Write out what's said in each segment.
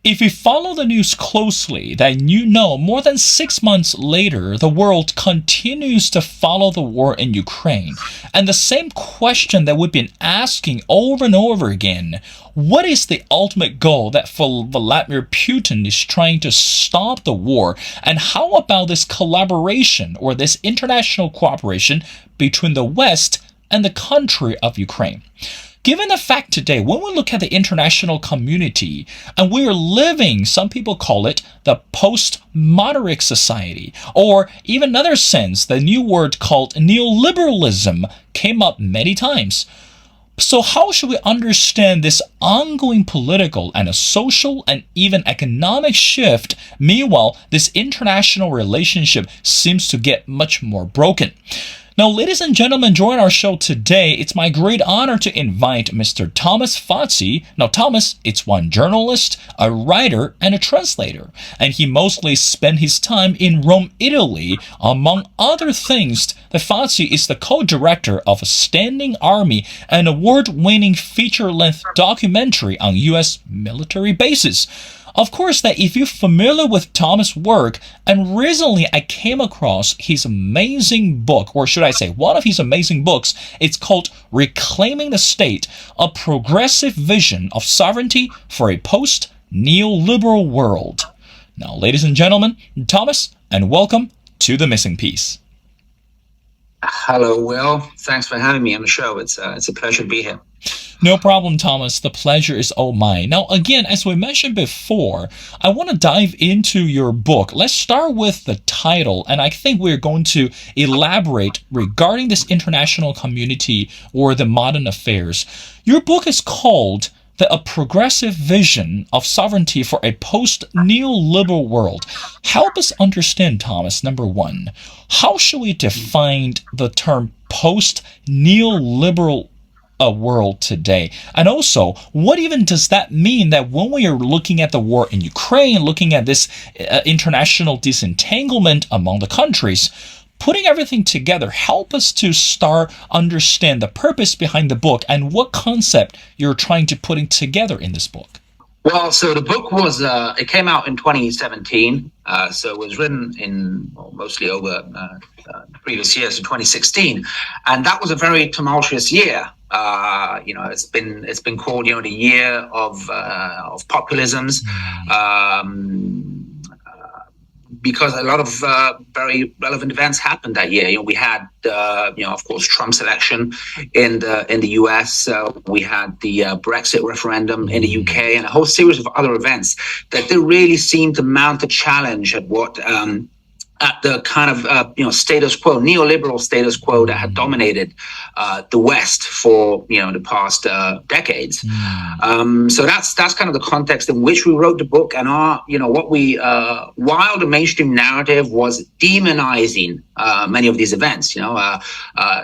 If you follow the news closely, then you know more than 6 months later, the world continues to follow the war in Ukraine. And the same question that we've been asking over and over again, what is the ultimate goal that Vladimir Putin is trying to stop the war? And how about this collaboration or this international cooperation between the West and the country of Ukraine? Given the fact today, when we look at the international community, and we are living, some people call it the post-modern society, or even another sense, the new word called neoliberalism came up many times. So how should we understand this ongoing political and a social and even economic shift? Meanwhile, this international relationship seems to get much more broken. Now, ladies and gentlemen, join our show today. It's my great honor to invite Mr. Thomas Fazi. Now, Thomas, it's one journalist, a writer, and a translator. And he mostly spent his time in Rome, Italy. Among other things, the Fazi is the co-director of a standing army, an award-winning feature-length documentary on U.S. military bases. Of course, that if you're familiar with Thomas' work, and recently I came across his amazing book, or should I say one of his amazing books, it's called Reclaiming the State, A Progressive Vision of Sovereignty for a Post-Neoliberal World. Now, ladies and gentlemen, Thomas, and welcome to The Missing Piece. Hello, Will. Thanks for having me on the show. It's a pleasure to be here. No problem, Thomas. The pleasure is all mine. Now, again, as we mentioned before, I want to dive into your book. Let's start with the title, and I think we're going to elaborate regarding this international community or the modern affairs. Your book is called A Progressive Vision of Sovereignty for a Post-Neoliberal World. Help us understand, Thomas, number one, how should we define the term post-neoliberal world today? And also, what even does that mean that when we are looking at the war in Ukraine, looking at this international disentanglement among the countries, putting everything together, help us to start understand the purpose behind the book and what concept you're trying to putting together in this book. Well, so the book was, it came out in 2017, so it was written mostly over the previous years, so 2016, and that was a very tumultuous year. It's been called, the year of populisms, because a lot of very relevant events happened that year. We had, of course, Trump's election in the US. We had the Brexit referendum in the UK, and a whole series of other events that did really seem to mount a challenge at what. At the kind of status quo, neoliberal status quo that had dominated the West for the past decades. So that's kind of the context in which we wrote the book, and our while the mainstream narrative was demonizing many of these events,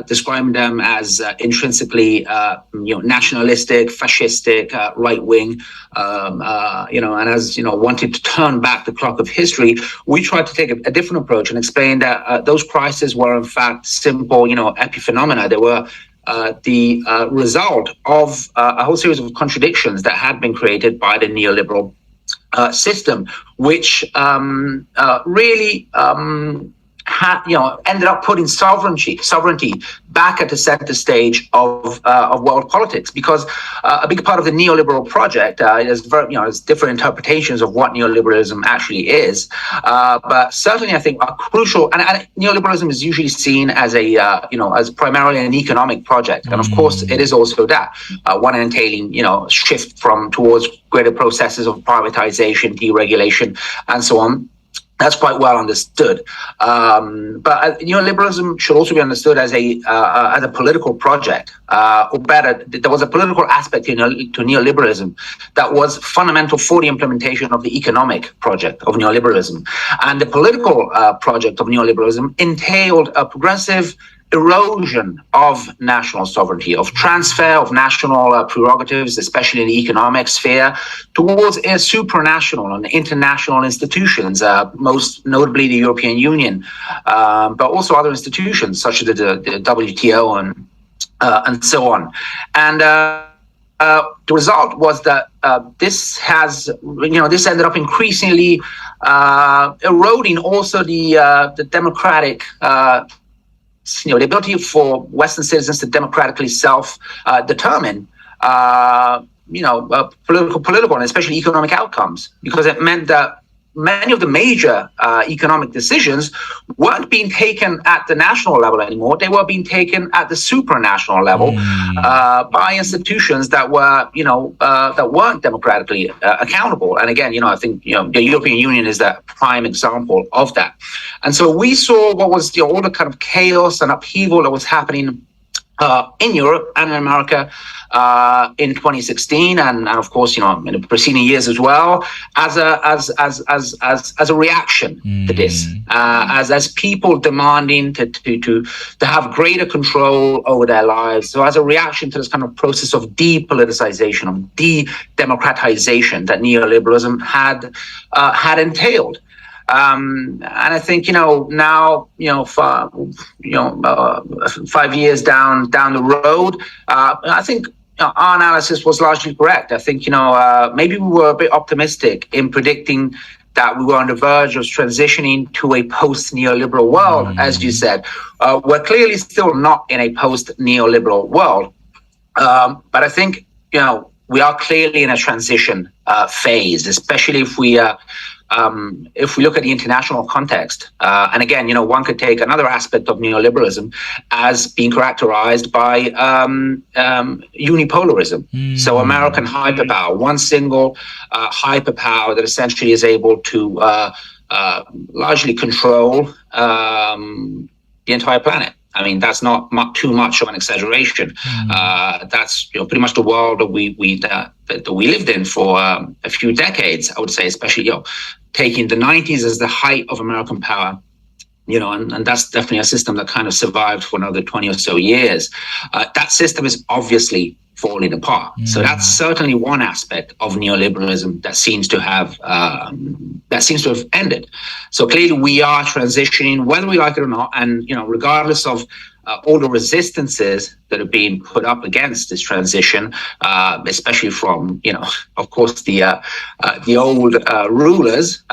describing them as intrinsically nationalistic, fascistic, right wing, and as wanted to turn back the clock of history, we tried to take a different approach and explain that those crises were in fact simple, epiphenomena. They were the result of a whole series of contradictions that had been created by the neoliberal system, which really ended up putting sovereignty back at the center stage of world politics, because a big part of the neoliberal project is there's different interpretations of what neoliberalism actually is, but certainly I think are crucial. And neoliberalism is usually seen as as primarily an economic project, and of course it is also that one entailing shift towards greater processes of privatization, deregulation, and so on. That's quite well understood, but neoliberalism should also be understood as a political project, or better, there was a political aspect to neoliberalism that was fundamental for the implementation of the economic project of neoliberalism, and the political project of neoliberalism entailed a progressive erosion of national sovereignty, of transfer of national prerogatives, especially in the economic sphere, towards a supranational and international institutions, most notably the European Union, but also other institutions such as the WTO and so on. And the result was that this ended up increasingly eroding also the democratic, the ability for Western citizens to democratically self-determine, political and especially economic outcomes, because it meant that many of the major economic decisions weren't being taken at the national level anymore. They were being taken at the supranational level by institutions that were, that weren't democratically accountable. And again, I think the European Union is that prime example of that. And so we saw what was all the kind of chaos and upheaval that was happening in Europe and in America in 2016, and of course, in the preceding years as well, as a reaction to this, as people demanding to have greater control over their lives. So as a reaction to this kind of process of depoliticization, of de-democratization that neoliberalism had entailed. And I think now 5 years down the road, I think our analysis was largely correct. I think maybe we were a bit optimistic in predicting that we were on the verge of transitioning to a post-neoliberal world, as you said. We're clearly still not in a post-neoliberal world, but I think we are clearly in a transition phase, especially if we look at the international context. And again, one could take another aspect of neoliberalism as being characterized by unipolarism. So American hyperpower, one single hyperpower that essentially is able to largely control the entire planet. I mean, that's not too much of an exaggeration. That's pretty much the world that we lived in for a few decades, I would say, especially taking the 90s as the height of American power. And that's definitely a system that kind of survived for another 20 or so years. That system is obviously falling apart. So that's certainly one aspect of neoliberalism that seems to have ended. So clearly we are transitioning, whether we like it or not, and regardless of all the resistances that are being put up against this transition, especially from of course the old rulers,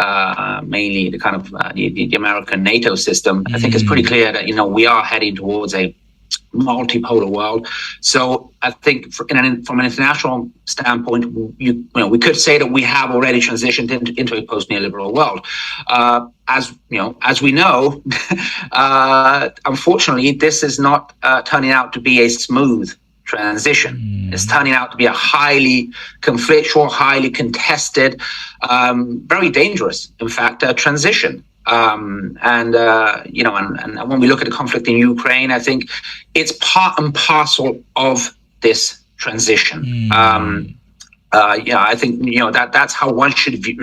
mainly the kind of the American NATO system. I think it's pretty clear that we are heading towards a multipolar world. So I think from an international standpoint, we could say that we have already transitioned into a post-neoliberal world. As we know, unfortunately, this is not turning out to be a smooth transition. It's turning out to be a highly conflictual, highly contested, very dangerous, in fact, transition. And when we look at the conflict in Ukraine, I think it's part and parcel of this transition. I think that's how one should view.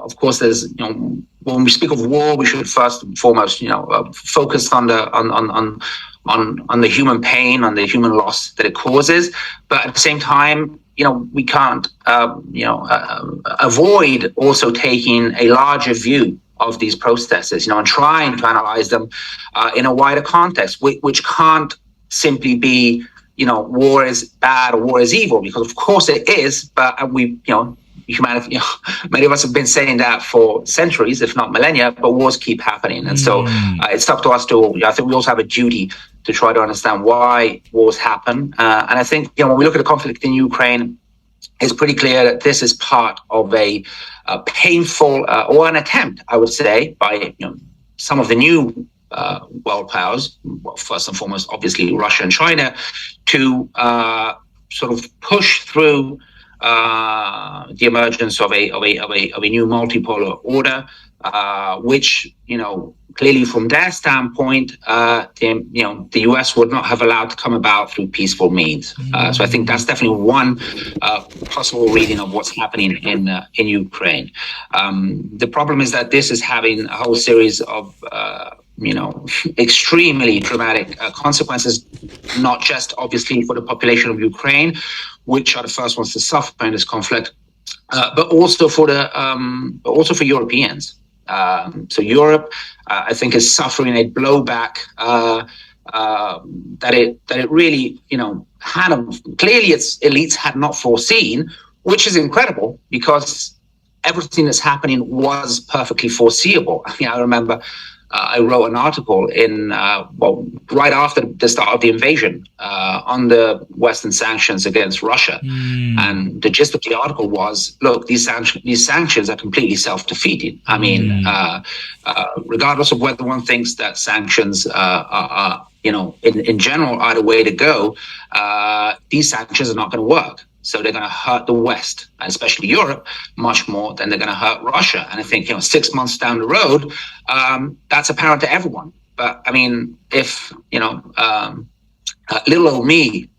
Of course, there's when we speak of war, we should first and foremost focus on the human pain, on the human loss that it causes. But at the same time, we can't avoid also taking a larger view of these processes, and trying to analyze them in a wider context, which can't simply be, war is bad or war is evil, because of course it is, but humanity, many of us have been saying that for centuries, if not millennia, but wars keep happening. And so it's up to us I think we also have a duty to try to understand why wars happen. And I think, when we look at the conflict in Ukraine, it's pretty clear that this is part of a painful, or an attempt, I would say, by some of the new world powers, well, first and foremost, obviously Russia and China, to sort of push through the emergence of a new multipolar order, which clearly from their standpoint, the US would not have allowed to come about through peaceful means. So I think that's definitely one possible reading of what's happening in Ukraine. The problem is that this is having a whole series of extremely dramatic consequences, not just obviously for the population of Ukraine, which are the first ones to suffer in this conflict, but also for Europeans. So Europe, I think, is suffering a blowback that it really, had clearly its elites had not foreseen, which is incredible because everything that's happening was perfectly foreseeable. I remember I wrote an article right after the start of the invasion on the Western sanctions against Russia. And the gist of the article was, look, these sanctions are completely self-defeating. I mean, regardless of whether one thinks that sanctions are in general are the way to go, these sanctions are not going to work. So they're going to hurt the West, and especially Europe, much more than they're going to hurt Russia. And I think, 6 months down the road, that's apparent to everyone. But I mean, if, little old me,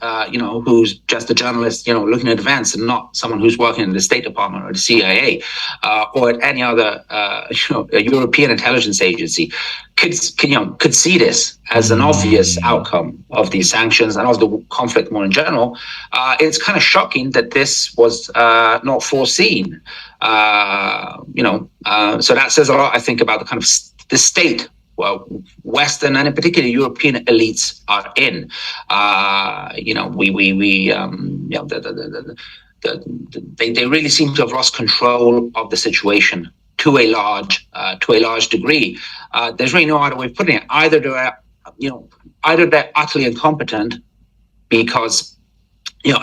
who's just a journalist, looking at events and not someone who's working in the State Department or the CIA or at any other, European intelligence agency, could see this as an obvious outcome of these sanctions and of the conflict more in general. It's kind of shocking that this was not foreseen. So that says a lot, I think, about the kind of the state Western and in particular European elites are in. They really seem to have lost control of the situation to a large degree. There's really no other way of putting it. Either they're utterly incompetent because,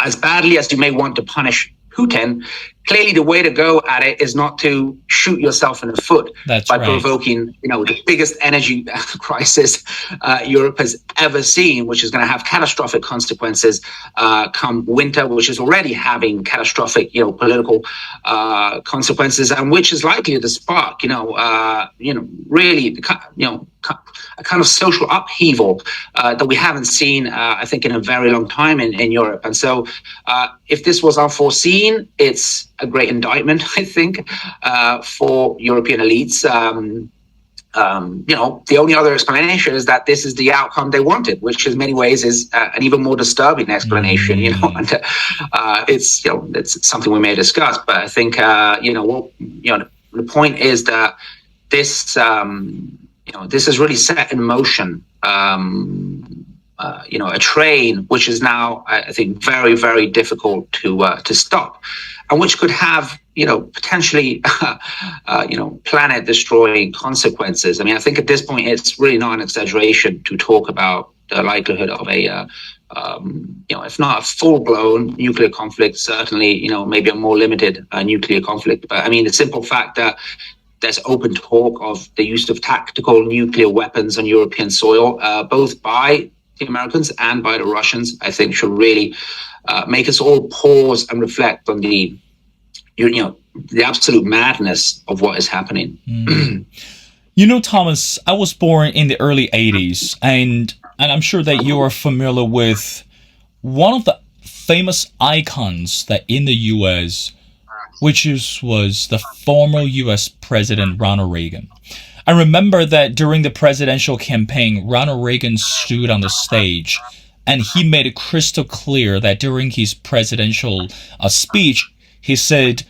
as badly as you may want to punish Putin, clearly the way to go at it is not to shoot yourself in the foot by provoking, the biggest energy crisis Europe has ever seen, which is going to have catastrophic consequences come winter, which is already having catastrophic, political consequences, and which is likely to spark, really, a kind of social upheaval that we haven't seen, I think, in a very long time in Europe. And so if this was unforeseen, it's a great indictment, I think, for European elites. The only other explanation is that this is the outcome they wanted, which in many ways is an even more disturbing explanation, and it's something we may discuss. But I think, the point is that this, this has really set in motion, a train which is now, I think, very, very difficult to stop, and which could have, potentially, planet-destroying consequences. I mean, I think at this point it's really not an exaggeration to talk about the likelihood of a, if not a full-blown nuclear conflict, certainly, maybe a more limited nuclear conflict. But I mean, the simple fact that there's open talk of the use of tactical nuclear weapons on European soil, both by the Americans and by the Russians, I think should really make us all pause and reflect on the absolute madness of what is happening. Thomas, I was born in the early 80s, and I'm sure that you are familiar with one of the famous icons that in the U.S., which was the former U.S. President Ronald Reagan. I remember that during the presidential campaign, Ronald Reagan stood on the stage and he made it crystal clear that during his presidential speech, he said,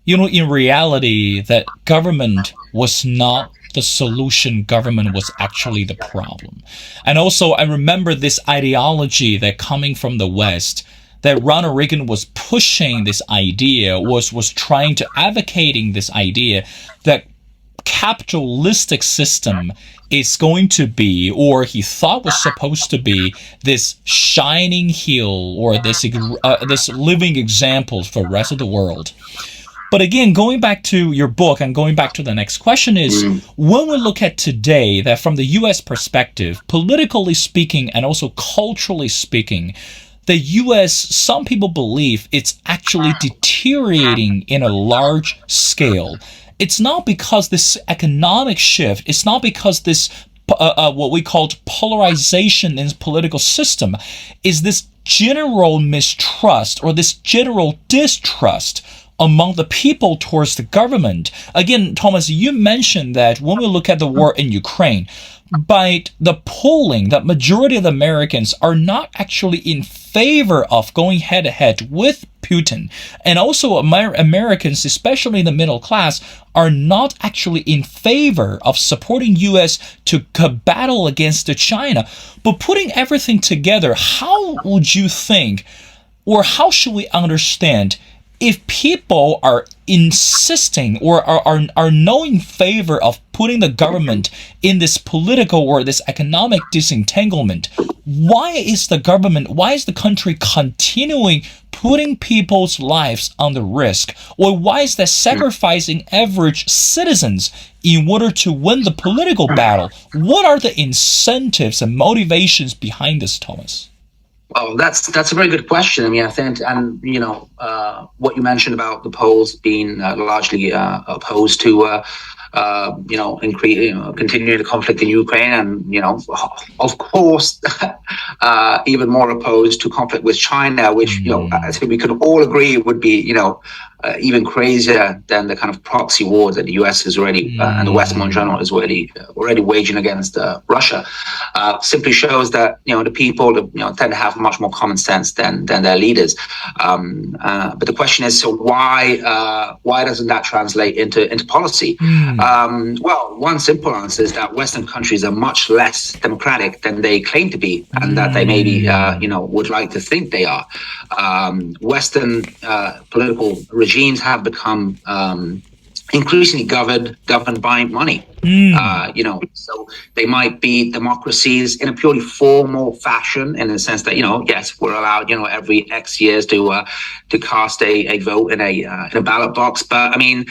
in reality, that government was not the solution, government was actually the problem. And also, I remember this ideology that coming from the West, that Ronald Reagan was pushing this idea, was trying to advocating this idea that capitalistic system is going to be, or he thought was supposed to be, this shining hill or this living example for the rest of the world. But again, going back to your book and going back to the next question is, when we look at today, that from the U.S. perspective, politically speaking and also culturally speaking, the U.S., some people believe it's actually deteriorating in a large scale. It's not because this economic shift, it's not because this, what we called polarization in the political system, is this general mistrust or this general distrust among the people towards the government. Again, Thomas, you mentioned that when we look at the war in Ukraine, by the polling, the majority of the Americans are not actually in favor of going head-to-head with Putin. And also Americans, especially the middle class, are not actually in favor of supporting U.S. to battle against China. But putting everything together, how would you think, or how should we understand, if people are insisting or are no in favor of putting the government in this political or this economic disentanglement, why is the country continuing putting people's lives on the risk? Or why is that sacrificing average citizens in order to win the political battle? What are the incentives and motivations behind this, Thomas? Oh, that's a very good question. I mean, I think, and what you mentioned about the Poles being largely opposed to, continuing the conflict in Ukraine, and of course, even more opposed to conflict with China, which I think we could all agree would be even crazier than the kind of proxy war that the US is already and the West in general is already waging against Russia. Simply shows that the people tend to have much more common sense than their leaders. But the question is, so why doesn't that translate into policy? Well, one simple answer is that Western countries are much less democratic than they claim to be, and that they maybe would like to think they are. Western political regimes have become increasingly governed by money. So they might be democracies in a purely formal fashion, in the sense that yes, we're allowed every X years to cast a vote in a ballot box, but I mean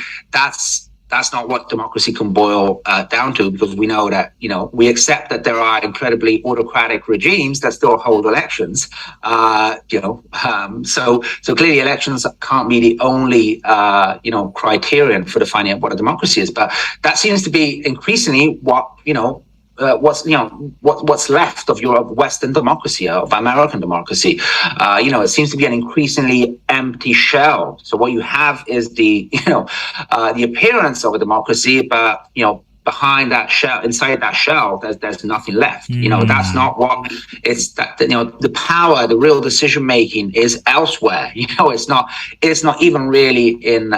that's not what democracy can boil down to, because we know that we accept that there are incredibly autocratic regimes that still hold elections. So clearly elections can't be the only criterion for defining what a democracy is. But that seems to be increasingly what's left of your Western democracy, of American democracy. It seems to be an increasingly empty shell. So what you have is the appearance of a democracy, but behind that shell, inside that shell, there's nothing left. That's not what it's. That the power, the real decision making is elsewhere. It's not even really in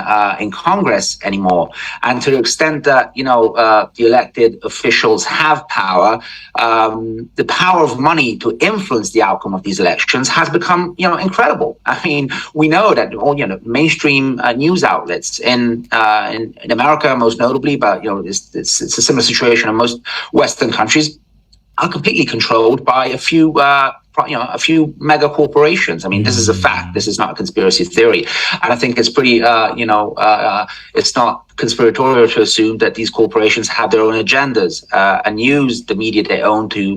Congress anymore. And to the extent that the elected officials have power, the power of money to influence the outcome of these elections has become incredible. I mean, we know that all mainstream news outlets in America, most notably, but it's a similar situation in most Western countries, are completely controlled by a few mega corporations. I mean, this is a fact. This is not a conspiracy theory, and I think it's pretty. It's not conspiratorial to assume that these corporations have their own agendas and use the media they own to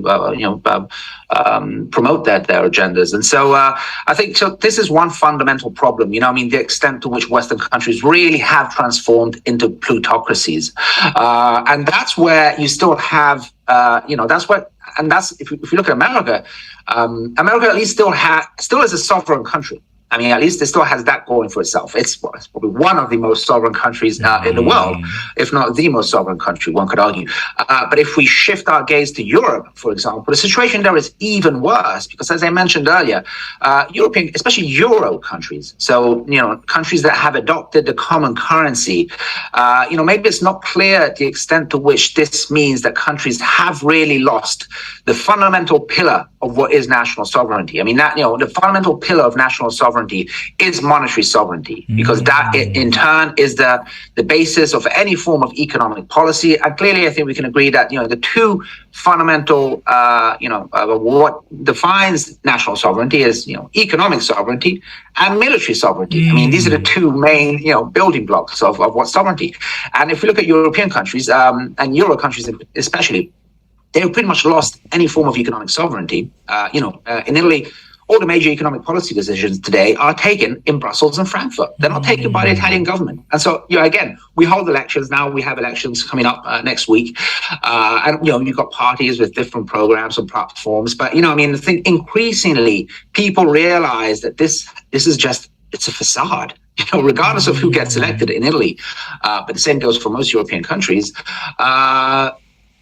promote their agendas. And so I think this is one fundamental problem. The extent to which Western countries really have transformed into plutocracies, and that's where you still have. If you look at America, America at least still is a sovereign country. I mean, at least it still has that going for itself. It's probably one of the most sovereign countries in the world, if not the most sovereign country, one could argue. But if we shift our gaze to Europe, for example, the situation there is even worse, because as I mentioned earlier, European, especially Euro countries, so, countries that have adopted the common currency, maybe it's not clear the extent to which this means that countries have really lost the fundamental pillar of what is national sovereignty. I mean, that, the fundamental pillar of national sovereignty is monetary sovereignty, because that in turn is the basis of any form of economic policy. And clearly, I think we can agree that the two fundamental what defines national sovereignty is economic sovereignty and military sovereignty. I mean, these are the two main building blocks of what sovereignty. And if we look at European countries and Euro countries especially, they've pretty much lost any form of economic sovereignty. In Italy, all the major economic policy decisions today are taken in Brussels and Frankfurt. They're not taken by the Italian government. And so, again, we hold elections. Now we have elections coming up next week. And, you've got parties with different programs and platforms. But, I think increasingly people realize that this is just, it's a facade. Regardless of who gets elected in Italy, but the same goes for most European countries.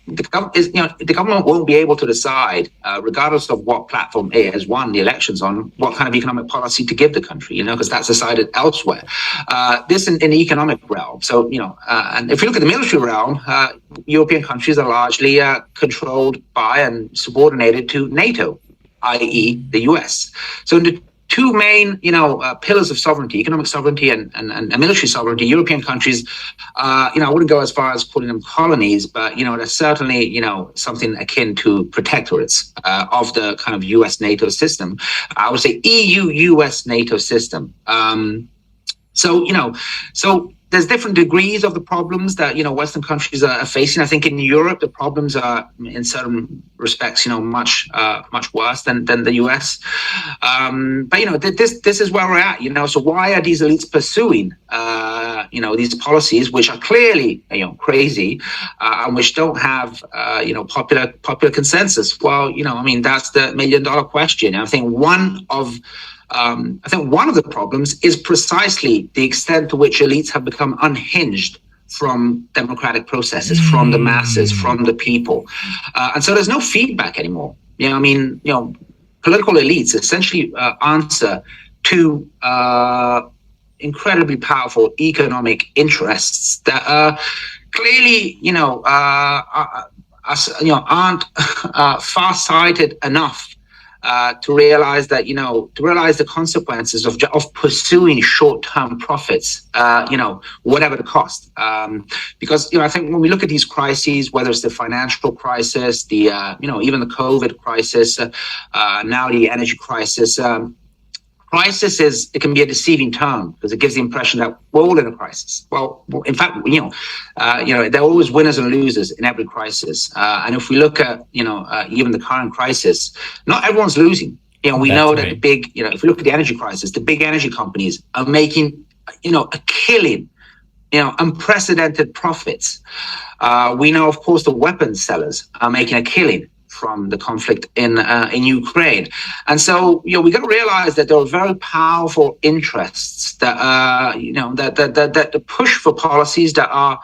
The government won't be able to decide, regardless of what platform it has won the elections on, what kind of economic policy to give the country, because that's decided elsewhere. This in the economic realm. So, and if you look at the military realm, European countries are largely controlled by and subordinated to NATO, i.e. the US. So in the two main, pillars of sovereignty, economic sovereignty and military sovereignty, European countries, I wouldn't go as far as calling them colonies, but, they're certainly, something akin to protectorates of the kind of US NATO system. I would say EU-US NATO system. So there's different degrees of the problems that, Western countries are facing. I think in Europe, the problems are in certain respects, much worse than the US. But, this is where we're at, so why are these elites pursuing, these policies, which are clearly, crazy, and which don't have, popular consensus? Well, that's the $1 million question. I think one of the problems is precisely the extent to which elites have become unhinged from democratic processes, from the masses, from the people. And so there's no feedback anymore. Political elites essentially answer to incredibly powerful economic interests that are clearly, aren't far-sighted enough to realize that, the consequences of pursuing short-term profits, whatever the cost. Because, I think when we look at these crises, whether it's the financial crisis, the, even the COVID crisis, now the energy crisis, crisis it can be a deceiving term because it gives the impression that we're all in a crisis. Well, in fact, there are always winners and losers in every crisis. And if we look at, even the current crisis, not everyone's losing. We know that the big, if we look at the energy crisis, the big energy companies are making, a killing, unprecedented profits. We know, of course, the weapons sellers are making a killing from the conflict in Ukraine. And so, we got to realize that there are very powerful interests that, that push for policies that are,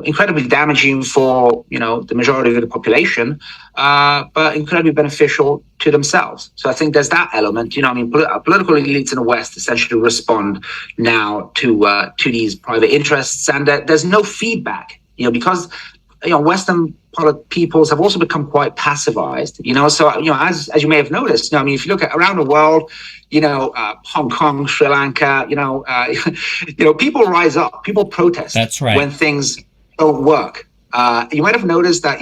incredibly damaging for, the majority of the population, but incredibly beneficial to themselves. So I think there's that element, political elites in the West essentially respond now to these private interests, and there's no feedback, because, Western peoples have also become quite pacifized, so, as you may have noticed, if you look at around the world, Hong Kong, Sri Lanka, people rise up, people protest. That's right. When things don't work. You might have noticed that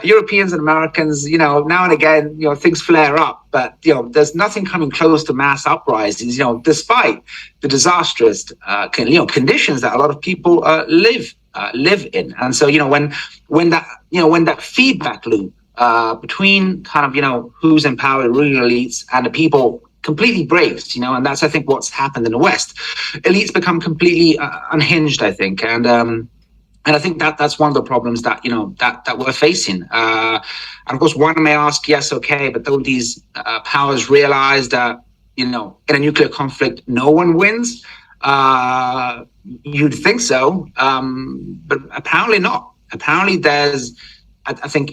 Europeans and Americans, now and again, things flare up, but there's nothing coming close to mass uprisings, despite the disastrous conditions that a lot of people live in. And so, when that feedback loop between kind of, who's in power, the ruling elites and the people completely breaks, and that's, I think, what's happened in the West. Elites become completely unhinged, I think. And I think that's one of the problems that, that we're facing. And of course, one may ask, yes, okay, but don't these powers realize that, in a nuclear conflict, no one wins? You'd think so, but apparently not. Apparently there's, I think,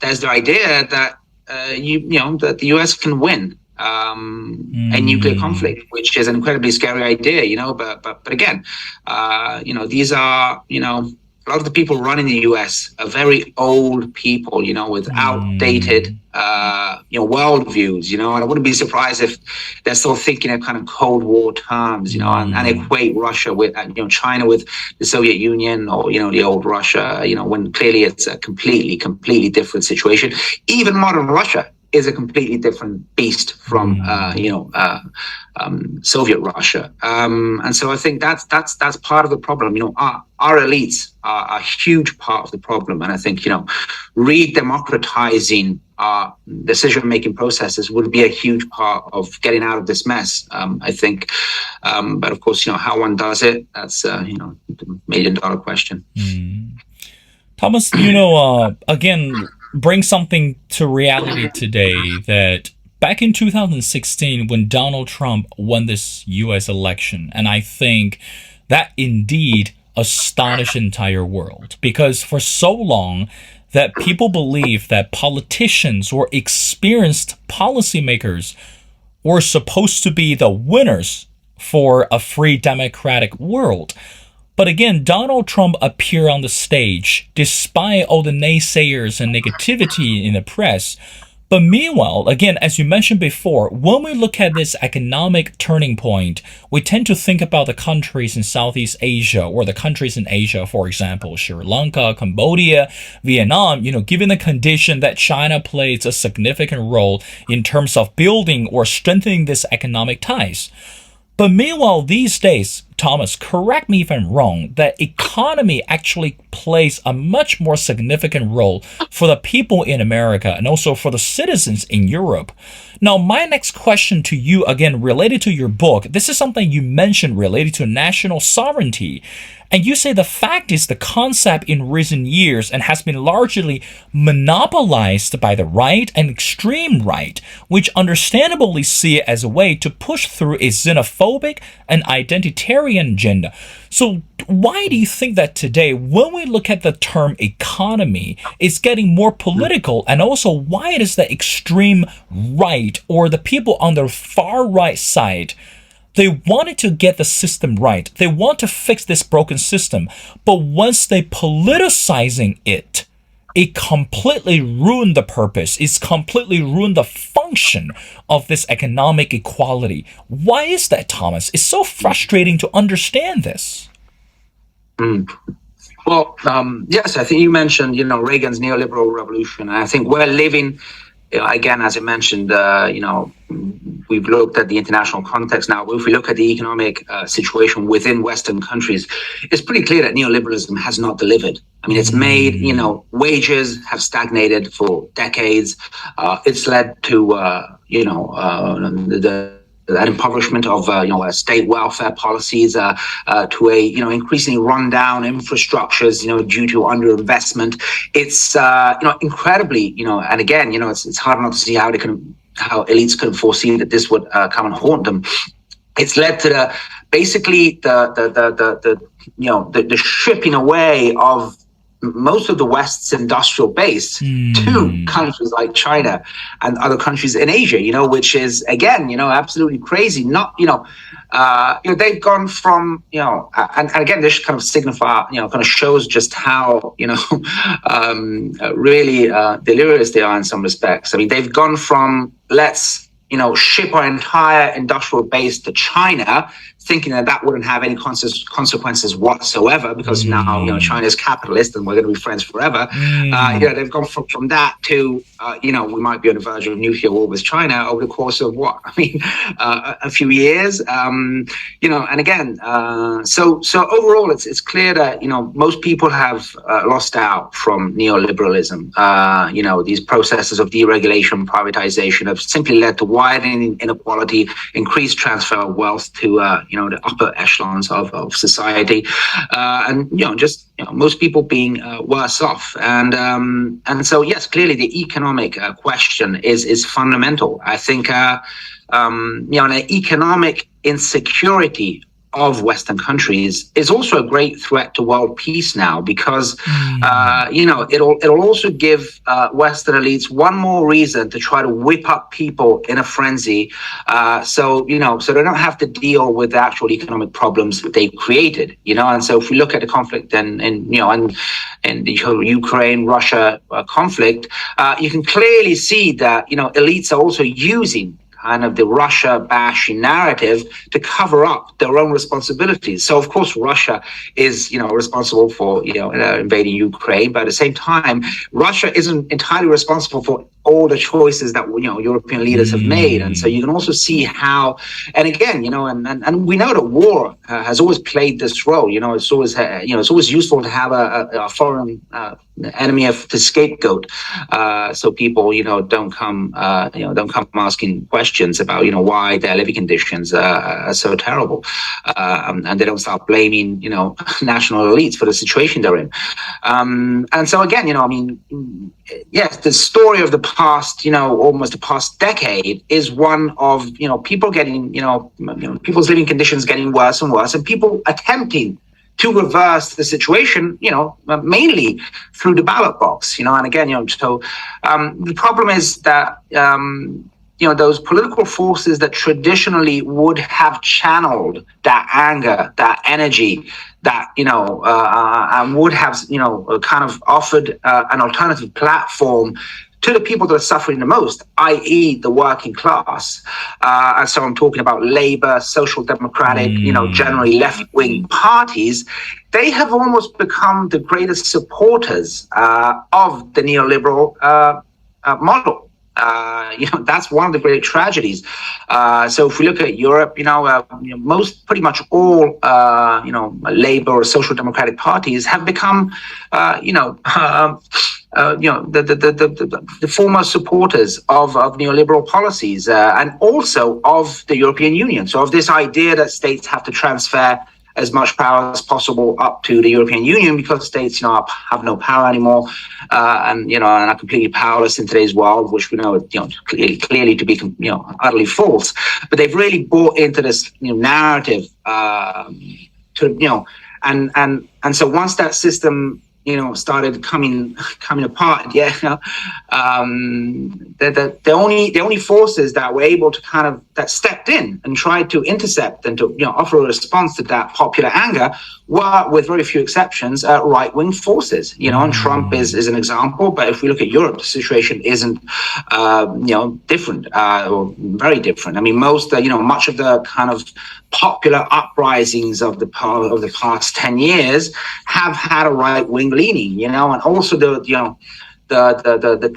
there's the idea that, that the US can win a nuclear conflict, which is an incredibly scary idea, but again, these are, a lot of the people running the US are very old people, with outdated, worldviews, and I wouldn't be surprised if they're still thinking of kind of Cold War terms, and equate Russia with, China with the Soviet Union or, the old Russia, when clearly it's a completely different situation. Even modern Russia is a completely different beast from, Soviet Russia. And so I think that's part of the problem. Our elites are a huge part of the problem. And I think, re-democratizing our decision-making processes would be a huge part of getting out of this mess, I think. But of course, how one does it, that's, the million-dollar question. Thomas, again, bring something to reality today that back in 2016, when Donald Trump won this U.S. election, and I think that indeed astonished the entire world, because for so long that people believe that politicians or experienced policymakers were supposed to be the winners for a free democratic world. But again, Donald Trump appeared on the stage despite all the naysayers and negativity in the press. But meanwhile, again, as you mentioned before, when we look at this economic turning point, we tend to think about the countries in Southeast Asia or the countries in Asia, for example, Sri Lanka, Cambodia, Vietnam, given the condition that China plays a significant role in terms of building or strengthening this economic ties. But meanwhile, these days, Thomas, correct me if I'm wrong, that economy actually plays a much more significant role for the people in America and also for the citizens in Europe. Now, my next question to you, again, related to your book, this is something you mentioned related to national sovereignty. And you say the fact is the concept in recent years and has been largely monopolized by the right and extreme right, which understandably see it as a way to push through a xenophobic and identitarian agenda. So why do you think that today, when we look at the term economy, it's getting more political? And also, why does the extreme right or the people on the far right side, they wanted to get the system right. They want to fix this broken system. But once they politicizing it, it completely ruined the purpose. It's completely ruined the function of this economic equality. Why is that, Thomas? It's so frustrating to understand this. Well, yes, I think you mentioned, Reagan's neoliberal revolution. And I think we're living, again, as I mentioned, we've looked at the international context now. If we look at the economic situation within Western countries, it's pretty clear that neoliberalism has not delivered. I mean, it's made, wages have stagnated for decades. It's led to, that impoverishment of state welfare policies, to a increasingly run-down infrastructures, due to underinvestment. It's incredibly, and again, it's hard not to see how elites could have foreseen that this would come and haunt them. It's led to the stripping away of most of the West's industrial base to countries like China and other countries in Asia, which is, again, absolutely crazy. They've gone from, and again, this kind of kind of shows just how, really delirious they are in some respects. I mean, they've gone from let's, ship our entire industrial base to China, thinking that wouldn't have any consequences whatsoever because now, China is capitalist and we're going to be friends forever. They've gone from that to, we might be on the verge of nuclear war with China over the course of a few years. And again, so overall, it's clear that, most people have lost out from neoliberalism. These processes of deregulation, privatization have simply led to widening inequality, increased transfer of wealth to, the upper echelons of society, and most people being worse off, and so yes, clearly the economic question is fundamental. I think an economic insecurity of Western countries is also a great threat to world peace now because it'll also give Western elites one more reason to try to whip up people in a frenzy, so they don't have to deal with the actual economic problems that they've created. And so if we look at the conflict and the Ukraine-Russia conflict, you can clearly see that elites are also using kind of the Russia bashing narrative to cover up their own responsibilities. So of course Russia is responsible for invading Ukraine, but at the same time Russia isn't entirely responsible for all the choices that European leaders have made. And so you can also see how, and again, and we know that war has always played this role. It's always it's always useful to have a foreign enemy to scapegoat, so people don't come asking questions about why their living conditions are so terrible, and they don't start blaming national elites for the situation they're in. And so again, yes, the story of the past, almost the past decade is one of people getting people's living conditions getting worse and worse, and people attempting to reverse the situation, mainly through the ballot box, and again, so the problem is that, those political forces that traditionally would have channeled that anger, that energy, that, and would have, kind of offered an alternative platform to the people that are suffering the most, i.e. the working class. And so I'm talking about Labour, Social Democratic, generally left-wing parties. They have almost become the greatest supporters of the neoliberal model. That's one of the great tragedies. So if we look at Europe, pretty much all, Labour or Social Democratic parties have become, the former supporters of neoliberal policies, and also of the European Union. So of this idea that states have to transfer as much power as possible up to the European Union because states, have no power anymore, and are completely powerless in today's world, which we know, clearly to be, utterly false. But they've really bought into this narrative, and so once that system started coming apart. The only forces that were able to that stepped in and tried to intercept and to offer a response to that popular anger were, with very few exceptions, right-wing forces. And Trump is an example. But if we look at Europe, the situation isn't different, or very different. I mean, much of the kind of popular uprisings of the past 10 years have had a right-wing leaning, and also the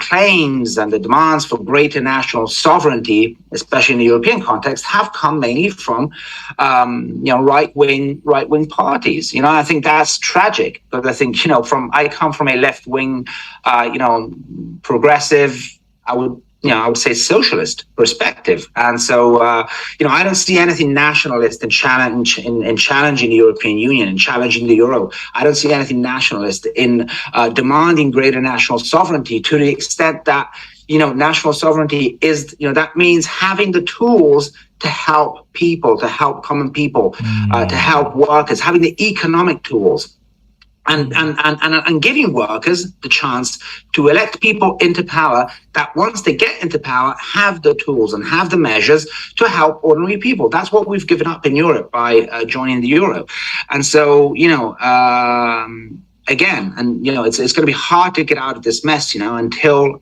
claims and the demands for greater national sovereignty, especially in the European context, have come mainly from right-wing parties. I think that's tragic, but I think I come from a left-wing, progressive, I would say socialist perspective. And so, I don't see anything nationalist in challenging the European Union and challenging the euro. I don't see anything nationalist in demanding greater national sovereignty, to the extent that, national sovereignty is, that means having the tools to help people, to help common people, to help workers, having the economic tools. And giving workers the chance to elect people into power that, once they get into power, have the tools and have the measures to help ordinary people. That's what we've given up in Europe by joining the euro. And so, again, and it's going to be hard to get out of this mess, until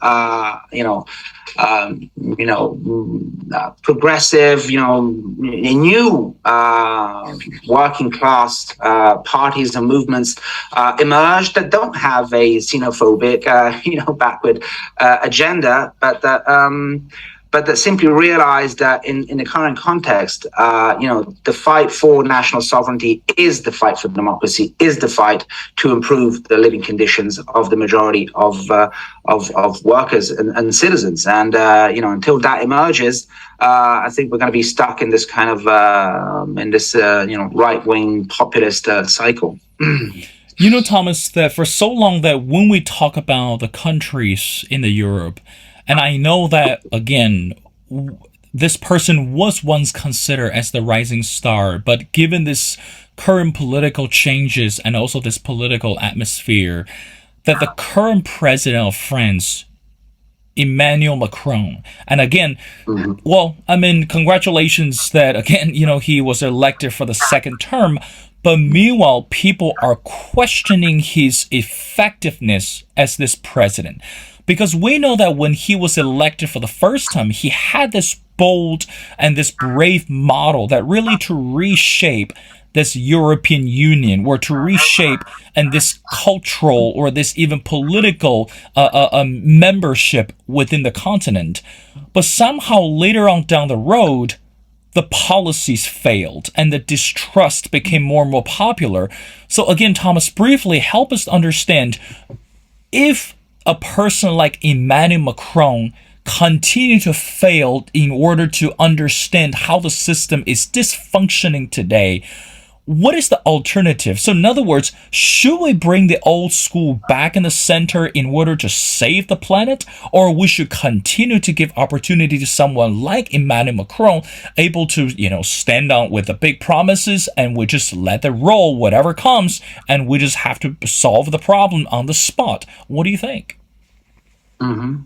progressive, new working class parties and movements emerge that don't have a xenophobic, backward agenda, but that simply realize that in the current context, the fight for national sovereignty is the fight for democracy, is the fight to improve the living conditions of the majority of workers and citizens. And until that emerges, I think we're going to be stuck in this kind of right-wing populist cycle. Thomas, that for so long that when we talk about the countries in the Europe, and I know that, again, this person was once considered as the rising star, but given this current political changes and also this political atmosphere, that the current president of France, Emmanuel Macron, and again, congratulations that, again, he was elected for the second term, but meanwhile, people are questioning his effectiveness as this president. Because we know that when he was elected for the first time, he had this bold and this brave model that really to reshape this European Union were to reshape and this cultural or this even political membership within the continent. But somehow later on down the road, the policies failed and the distrust became more and more popular. So again, Thomas, briefly help us understand, if a person like Emmanuel Macron continue to fail in order to understand how the system is dysfunctioning today, what is the alternative? So in other words, should we bring the old school back in the center in order to save the planet? Or we should continue to give opportunity to someone like Emmanuel Macron, able to, stand on with the big promises, and we just let it roll, whatever comes, and we just have to solve the problem on the spot. What do you think? Mm-hmm.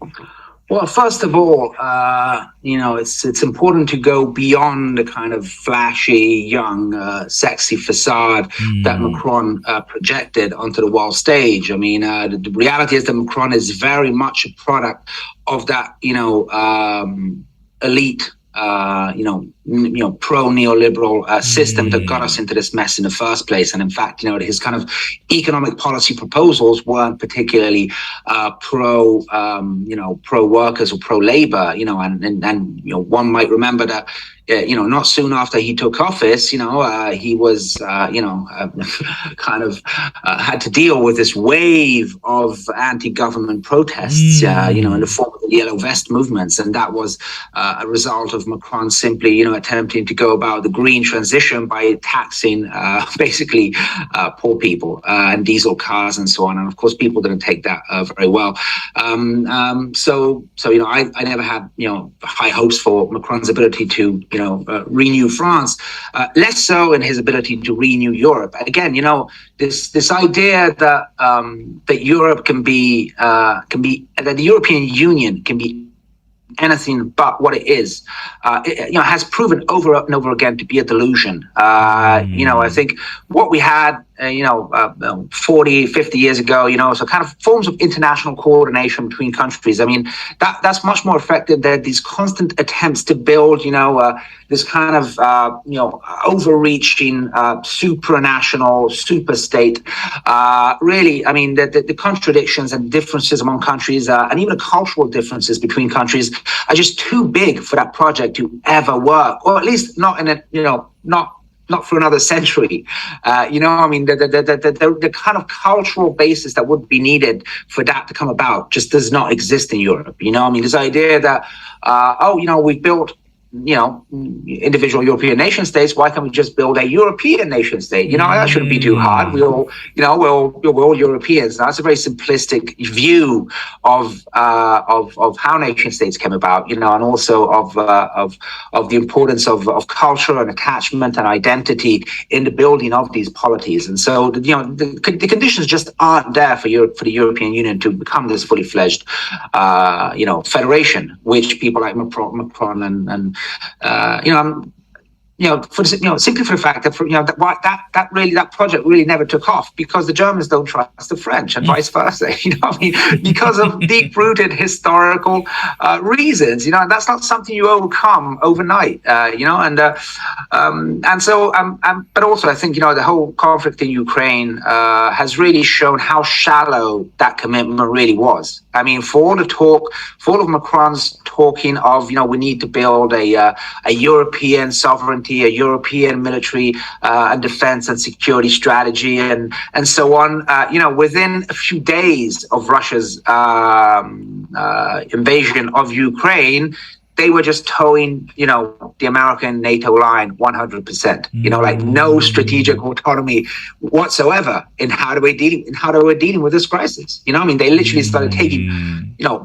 Well, first of all, it's important to go beyond the kind of flashy, young, sexy facade that Macron projected onto the world stage. I mean, the reality is that Macron is very much a product of that, elite, pro-neoliberal system that got us into this mess in the first place. And in fact, his kind of economic policy proposals weren't particularly pro-workers or pro-labor. And one might remember that. Not soon after he took office, he was, kind of had to deal with this wave of anti-government protests, in the form of the Yellow Vest movements. And that was a result of Macron simply, attempting to go about the green transition by taxing basically poor people and diesel cars and so on. And of course, people didn't take that very well. So I never had, high hopes for Macron's ability to, renew France, less so in his ability to renew Europe. Again, this idea that that Europe can be that the European Union can be anything but what it is, has proven over and over again to be a delusion. I think what we had 40, 50 years ago, so kind of forms of international coordination between countries. I mean, that's much more effective than these constant attempts to build, this kind of, overreaching, supranational, super state. Really, I mean, the contradictions and differences among countries, and even the cultural differences between countries, are just too big for that project to ever work, or at least not in not for another century. I mean, the kind of cultural basis that would be needed for that to come about just does not exist in Europe. I mean, this idea that, we've built, individual European nation states. Why can't we just build a European nation state? That shouldn't be too hard. We're all Europeans. That's a very simplistic view of how nation states came about. And also of the importance of culture and attachment and identity in the building of these polities. And so, the conditions just aren't there for the European Union to become this fully fledged, federation, which people like Macron and simply for the fact that that project really never took off because the Germans don't trust the French and vice versa. Because of deep-rooted historical reasons. And that's not something you overcome overnight. But also I think the whole conflict in Ukraine has really shown how shallow that commitment really was. I mean, for all of Macron's talking of we need to build a European sovereignty, a European military and defense and security strategy, and so on. Within a few days of Russia's invasion of Ukraine, they were just towing, the American NATO line 100%. Like no strategic autonomy whatsoever in how they were dealing with this crisis. They literally started taking,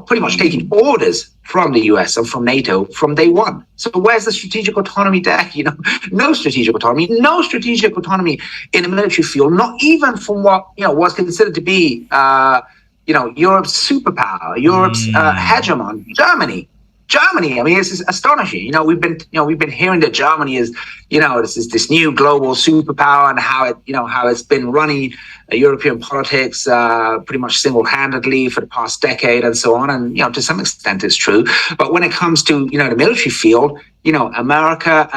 pretty much taking orders from the US and from NATO from day one. So where's the strategic autonomy there? No strategic autonomy in the military field, not even from what was considered to be Europe's superpower, Europe's hegemon, Germany. I mean, this is astonishing. We've been hearing that Germany is, this new global superpower, and how it's been running European politics pretty much single-handedly for the past decade and so on. And to some extent, it's true. But when it comes to the military field, America,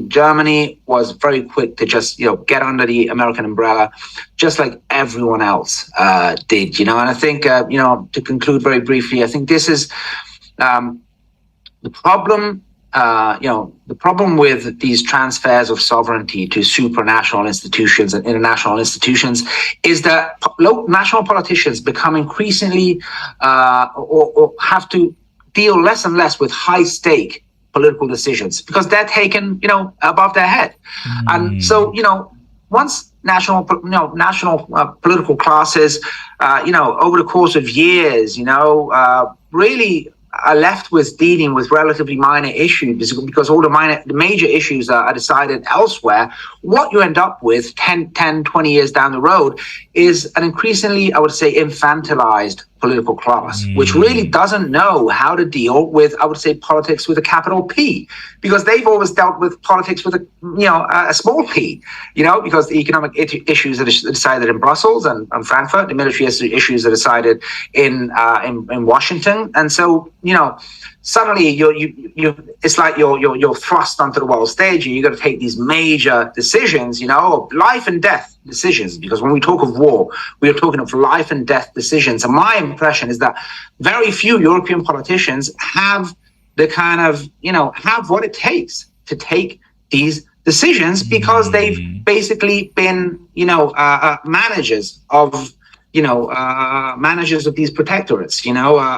Germany was very quick to just, get under the American umbrella, just like everyone else did, And I think, to conclude very briefly, I think this is the problem. The problem with these transfers of sovereignty to supranational institutions and international institutions is that national politicians become increasingly or have to deal less and less with high stake political decisions because they're taken, above their head. And so, once national political classes, over the course of years, really are left with dealing with relatively minor issues because all the major issues are decided elsewhere, what you end up with 10, 20 years down the road is an increasingly, I would say, infantilized political class, which really doesn't know how to deal with, I would say, politics with a capital P, because they've always dealt with politics with a small p, because the economic issues are decided in Brussels and Frankfurt, the military issues are decided in Washington, and so suddenly it's like you're thrust onto the world stage and you got to take these major decisions, life and death decisions, because when we talk of war, we are talking of life and death decisions. And my impression is that very few European politicians have the kind of, have what it takes to take these decisions because they've basically been, managers of these protectorates,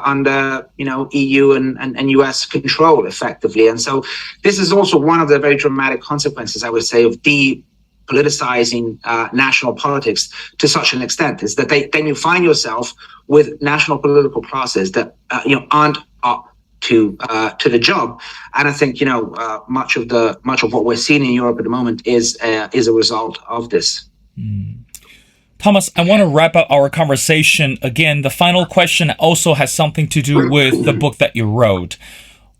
under, EU and US control effectively. And so this is also one of the very dramatic consequences, I would say, of depoliticizing national politics to such an extent, is that then you find yourself with national political classes that, aren't up to the job. And I think, much of what we're seeing in Europe at the moment is a result of this. Thomas, I want to wrap up our conversation. Again, the final question also has something to do with the book that you wrote.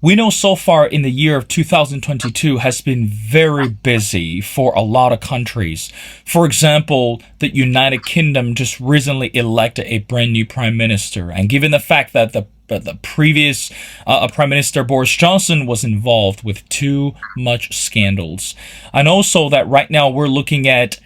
We know so far in the year of 2022 has been very busy for a lot of countries. For example, the United Kingdom just recently elected a brand new prime minister. And given the fact that the previous Prime Minister Boris Johnson was involved with too much scandals. And also that right now we're looking at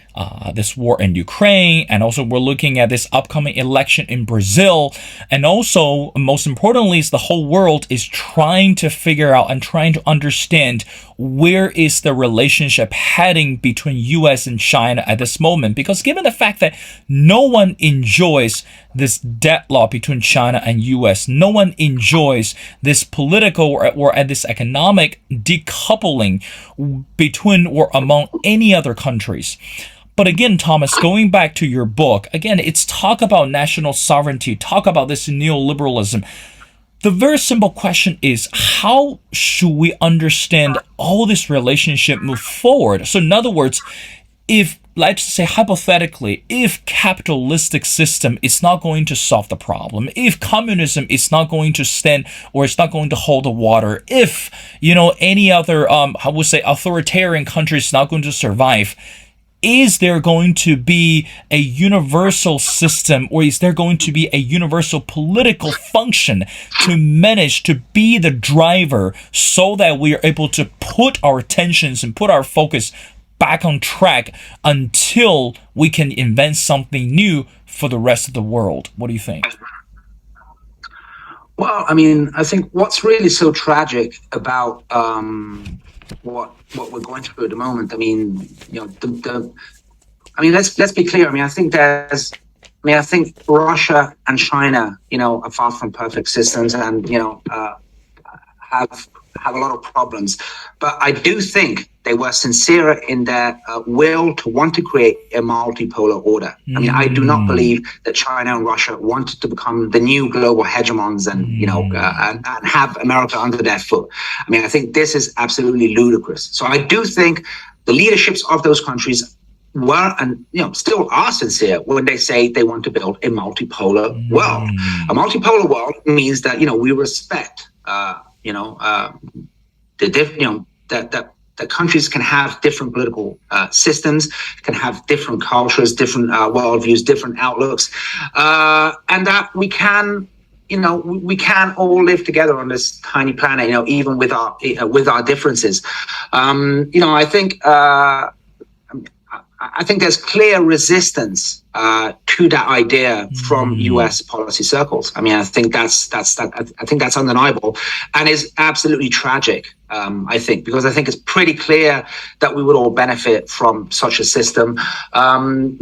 this war in Ukraine, and also we're looking at this upcoming election in Brazil. And also, most importantly, is the whole world is trying to figure out and trying to understand where is the relationship heading between US and China at this moment. Because given the fact that no one enjoys this deadlock between China and US, no one enjoys this political or this economic decoupling between or among any other countries. But again, Thomas, going back to your book, again, it's talk about national sovereignty, talk about this neoliberalism. The very simple question is, how should we understand all this relationship move forward? So in other words, if, let's say hypothetically, if capitalistic system is not going to solve the problem, if communism is not going to stand or it's not going to hold the water, if, any other, I would say authoritarian country is not going to survive, is there going to be a universal system, or is there going to be a universal political function to manage to be the driver so that we are able to put our attentions and put our focus back on track until we can invent something new for the rest of the world? What do you think? Well, I think what's really so tragic about what we're going through at the moment. Let's be clear. I think Russia and China, are far from perfect systems, and have a lot of problems. But I do think they were sincere in their will to want to create a multipolar order. I do not believe that China and Russia wanted to become the new global hegemons and, and have America under their foot. I think this is absolutely ludicrous. So I do think the leaderships of those countries were and still are sincere when they say they want to build a multipolar world. A multipolar world means that we respect that countries can have different political systems, can have different cultures, different worldviews, different outlooks, and that we can we can all live together on this tiny planet, even with our differences. I think there's clear resistance to that idea from U.S. policy circles. I mean, I think that's undeniable, and is absolutely tragic. I think, because I think it's pretty clear that we would all benefit from such a system. And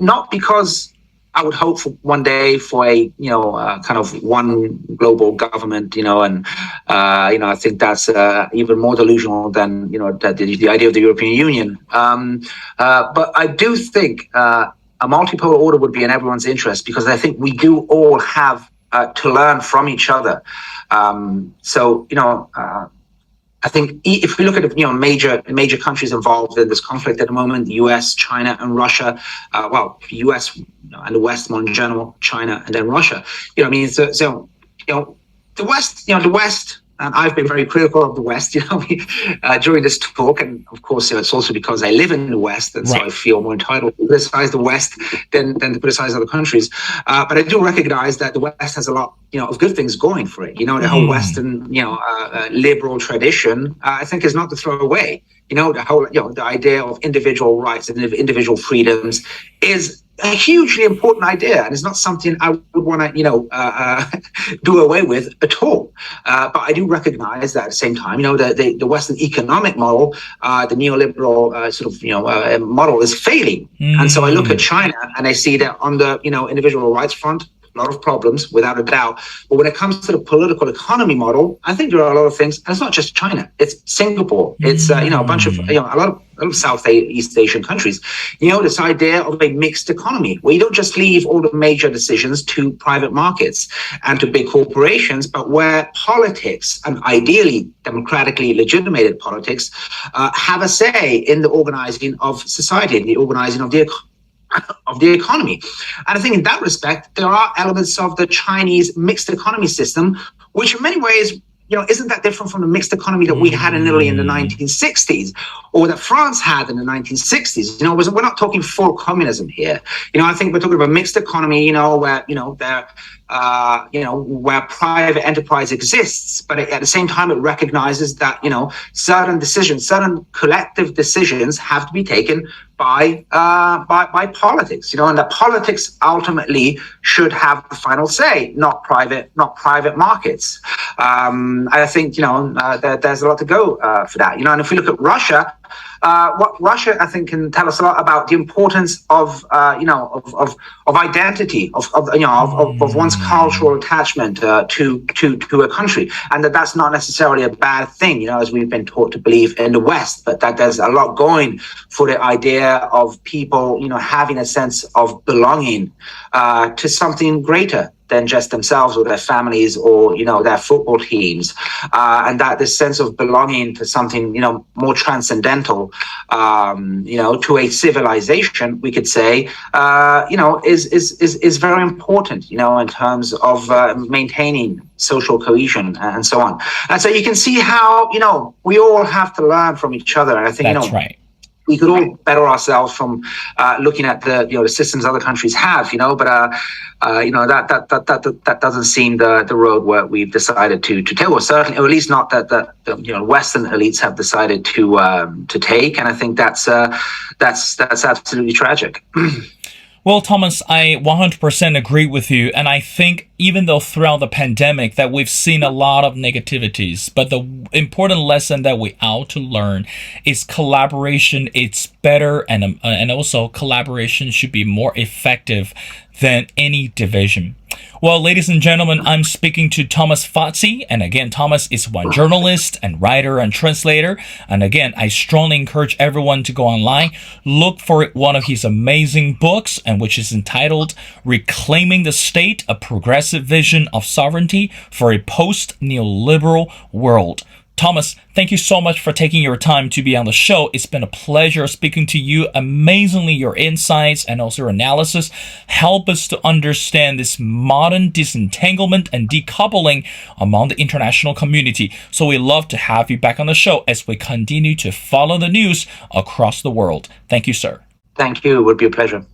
not because I would hope for one day for a kind of one global government, and I think that's even more delusional than the idea of the European Union. But I do think a multipolar order would be in everyone's interest, because I think we do all have to learn from each other. I think if we look at major countries involved in this conflict at the moment, the U.S., China, and Russia. U.S. And the West more in general, China, and then Russia. The West. The West. And I've been very critical of the West, during this talk. And of course, it's also because I live in the West, and so I feel more entitled to criticize the West than to criticize other countries. But I do recognize that the West has a lot, of good things going for it. The whole Western, liberal tradition, I think, is not to throw away. The whole, the idea of individual rights and individual freedoms is a hugely important idea, and it's not something I would want to, do away with at all. But I do recognize that at the same time, the Western economic model, the neoliberal model is failing. And so I look at China and I see that on the, individual rights front, a lot of problems, without a doubt. But when it comes to the political economy model, I think there are a lot of things. And it's not just China; it's Singapore. It's a bunch of a lot of Southeast Asian countries. This idea of a mixed economy, where you don't just leave all the major decisions to private markets and to big corporations, but where politics, and ideally democratically legitimated politics, have a say in the organizing of society, in the organizing of the economy. And I think in that respect, there are elements of the Chinese mixed economy system, which in many ways, isn't that different from the mixed economy that we had in Italy in the 1960s, or that France had in the 1960s. We're not talking full communism here. I think we're talking about a mixed economy, where, where private enterprise exists, but at the same time, it recognizes that, certain collective decisions have to be taken by politics, and that politics ultimately should have the final say, not private markets. I think there's a lot to go for that. And if we look at Russia, what Russia, I think, can tell us a lot about the importance of identity, of one's cultural attachment to a country, and that's not necessarily a bad thing, as we've been taught to believe in the West, but that there's a lot going for the idea of people, having a sense of belonging to something greater than just themselves or their families or their football teams, and that this sense of belonging to something more transcendental, to a civilization, we could say, is very important, in terms of maintaining social cohesion and so on. And so you can see how we all have to learn from each other. And I think that's right. We could all better ourselves from looking at the systems other countries have, but that doesn't seem the road where we've decided to take, or certainly, or at least not that the Western elites have decided to take. And I think that's absolutely tragic. Well, Thomas, I 100% agree with you. And I think even though throughout the pandemic that we've seen a lot of negativities, but the important lesson that we ought to learn is collaboration. It's better, and also collaboration should be more effective than any division. Well, ladies and gentlemen, I'm speaking to Thomas Fazi, and again, Thomas is one journalist and writer and translator. And again, I strongly encourage everyone to go online, look for one of his amazing books, and which is entitled "Reclaiming the State: A Progressive Vision of Sovereignty for a Post-Neoliberal World." Thomas, thank you so much for taking your time to be on the show. It's been a pleasure speaking to you. Amazingly, your insights and also your analysis help us to understand this modern disentanglement and decoupling among the international community. So we love to have you back on the show as we continue to follow the news across the world. Thank you, sir. Thank you. It would be a pleasure.